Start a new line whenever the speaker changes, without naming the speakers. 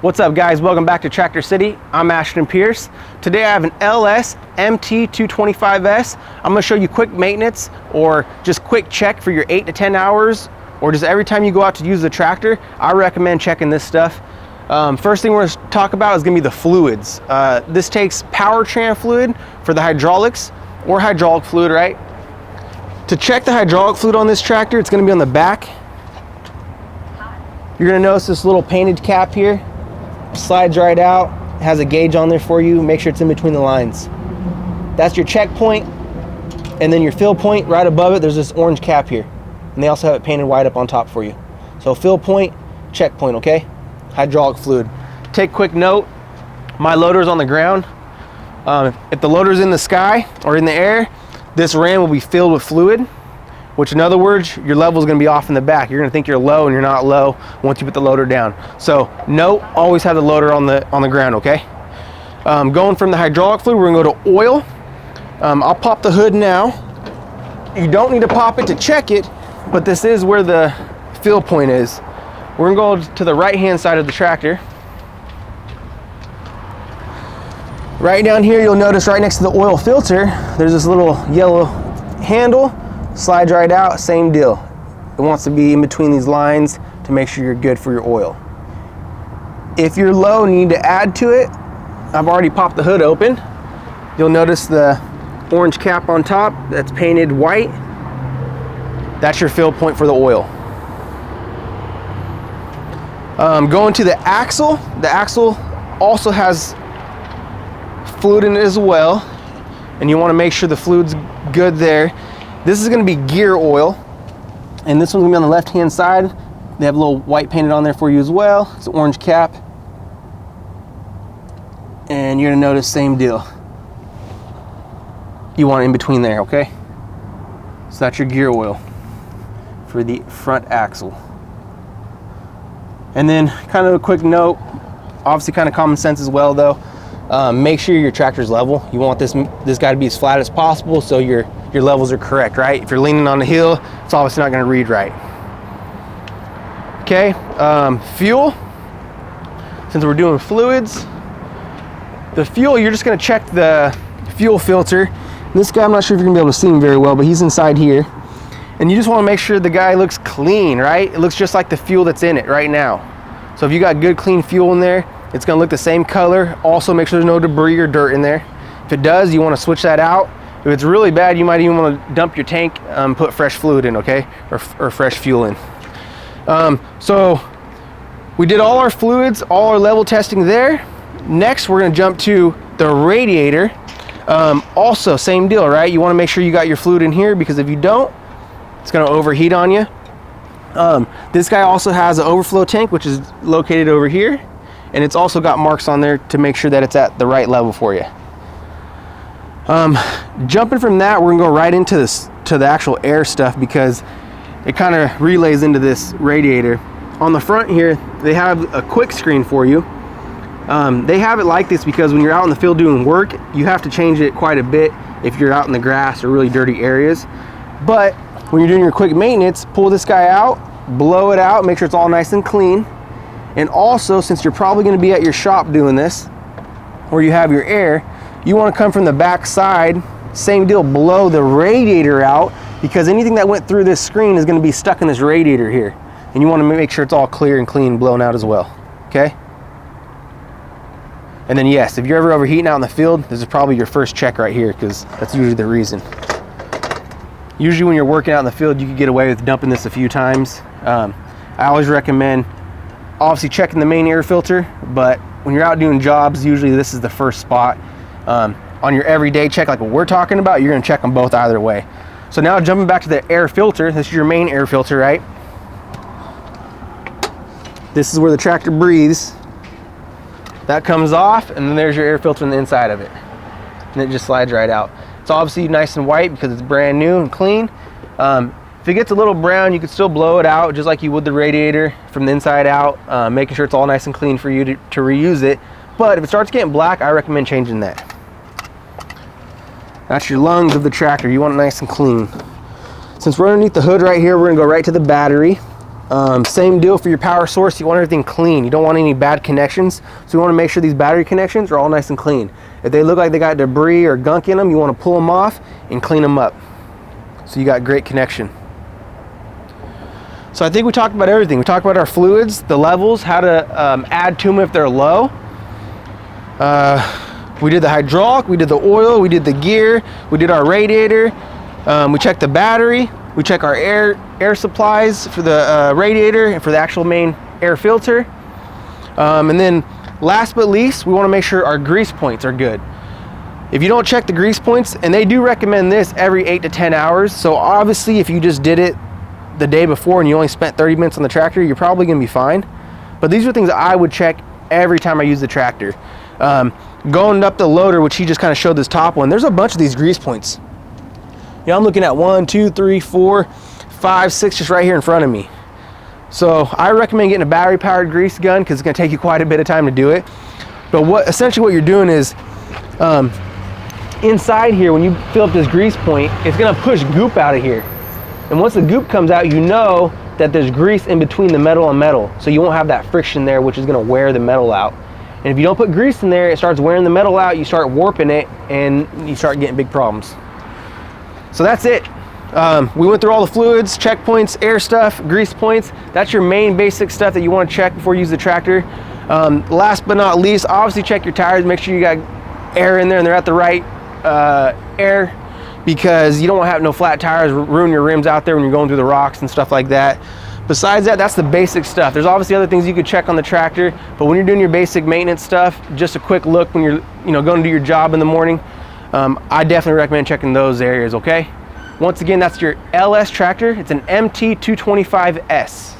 What's up guys, welcome back to Tractor City. I'm Ashton Pierce. Today I have an LS MT-225s. I'm gonna show you quick maintenance or just quick check for your 8 to 10 hours, or just every time you go out to use the tractor. I recommend checking this stuff. First thing we're gonna talk about is gonna be the fluids. This takes powertrain fluid for the hydraulics or hydraulic fluid, right? To check the hydraulic fluid on this tractor, it's gonna be on the back. You're gonna notice this little painted cap here. Slides right out, has a gauge on there for you. Make sure it's in between the lines. That's your check point, and then your fill point right above it, there's this orange cap here. And they also have it painted white up on top for you. So fill point, check point, okay? Hydraulic fluid. Take quick note, my loader's on the ground. If the loader's in the sky or in the air, this ram will be filled with fluid, which in other words, your level is going to be off in the back. You're going to think you're low and you're not low once you put the loader down. So note, always have the loader on the ground, okay? Going from the hydraulic fluid, we're going to go to oil. I'll pop the hood now. You don't need to pop it to check it, but this is where the fill point is. We're going to go to the right-hand side of the tractor. Right down here, you'll notice right next to the oil filter, there's this little yellow handle. Slides right out, same deal. It wants to be in between these lines to make sure you're good for your oil. If you're low and you need to add to it, I've already popped the hood open. You'll notice the orange cap on top that's painted white. That's your fill point for the oil. Going to the axle also has fluid in it as well, and you want to make sure the fluid's good there. This is going to be gear oil, and this one's going to be on the left-hand side. They have a little white painted on there for you as well. It's an orange cap. And you're going to notice same deal. You want it in between there, okay? So that's your gear oil for the front axle. And then kind of a quick note, obviously kind of common sense as well though. Make sure your tractor's level. You want this guy to be as flat as possible so your levels are correct, right? If you're leaning on the hill, it's obviously not going to read right. Okay, fuel. Since we're doing fluids, the fuel, you're just going to check the fuel filter. This guy, I'm not sure if you're going to be able to see him very well, but he's inside here. And you just want to make sure the guy looks clean, right? It looks just like the fuel that's in it right now. So if you got good clean fuel in there, it's going to look the same color. Also make sure there's no debris or dirt in there. If it does, you want to switch that out. If it's really bad, you might even want to dump your tank, put fresh fluid in, okay? Or fresh fuel in. So we did all our fluids, all our level testing there. Next, we're going to jump to the radiator. Also, same deal, right? You want to make sure you got your fluid in here, because if you don't, it's going to overheat on you. This guy also has an overflow tank, which is located over here. And it's also got marks on there to make sure that it's at the right level for you. Jumping from that, we're gonna go right into the actual air stuff, because it kind of relays into this radiator. On the front here, they have a quick screen for you. They have it like this because when you're out in the field doing work, you have to change it quite a bit if you're out in the grass or really dirty areas. But when you're doing your quick maintenance, pull this guy out, blow it out, make sure it's all nice and clean. And also, since you're probably going to be at your shop doing this, where you have your air, you want to come from the back side, same deal, blow the radiator out, because anything that went through this screen is going to be stuck in this radiator here. And you want to make sure it's all clear and clean, blown out as well, okay? And then yes, if you're ever overheating out in the field, this is probably your first check right here, because that's usually the reason. Usually when you're working out in the field, you can get away with dumping this a few times. I always recommend obviously checking the main air filter, but when you're out doing jobs, usually this is the first spot. On your everyday check, like what we're talking about, you're going to check them both either way. So now jumping back to the air filter, this is your main air filter, right? This is where the tractor breathes. That comes off, and then there's your air filter on the inside of it. And it just slides right out. It's obviously nice and white because it's brand new and clean. If it gets a little brown, you can still blow it out just like you would the radiator from the inside out, making sure it's all nice and clean for you to reuse it. But if it starts getting black, I recommend changing that. That's your lungs of the tractor. You want it nice and clean. Since we're underneath the hood right here, we're gonna go right to the battery. Same deal for your power source. You want everything clean. You don't want any bad connections. So you want to make sure these battery connections are all nice and clean. If they look like they got debris or gunk in them, you want to pull them off and clean them up, so you got great connection. So I think we talked about everything. We talked about our fluids, the levels, how to add to them if they're low. We did the hydraulic, we did the oil, we did the gear, we did our radiator, we checked the battery, we check our air supplies for the radiator and for the actual main air filter. And then last but least, we want to make sure our grease points are good. If you don't check the grease points, and they do recommend this every 8 to 10 hours, so obviously if you just did it the day before and you only spent 30 minutes on the tractor, you're probably going to be fine. But these are things that I would check every time I use the tractor. Going up the loader, which he just kind of showed this top one, there's a bunch of these grease points. Yeah, I'm looking at 1, 2, 3, 4, 5, 6 just right here in front of me. So I recommend getting a battery powered grease gun because it's going to take you quite a bit of time to do it. But essentially what you're doing is inside here, when you fill up this grease point, it's going to push goop out of here. And once the goop comes out, you know that there's grease in between the metal and metal. So you won't have that friction there, which is going to wear the metal out. And if you don't put grease in there, it starts wearing the metal out, you start warping it, and you start getting big problems. So that's it. We went through all the fluids, checkpoints, air stuff, grease points. That's your main basic stuff that you want to check before you use the tractor. Last but not least, obviously check your tires. Make sure you got air in there and they're at the right air, because you don't want to have no flat tires ruin your rims out there when you're going through the rocks and stuff like that. Besides that, that's the basic stuff. There's obviously other things you could check on the tractor, but when you're doing your basic maintenance stuff, just a quick look when you're going to do your job in the morning, I definitely recommend checking those areas, okay? Once again, that's your LS tractor. It's an MT-225s.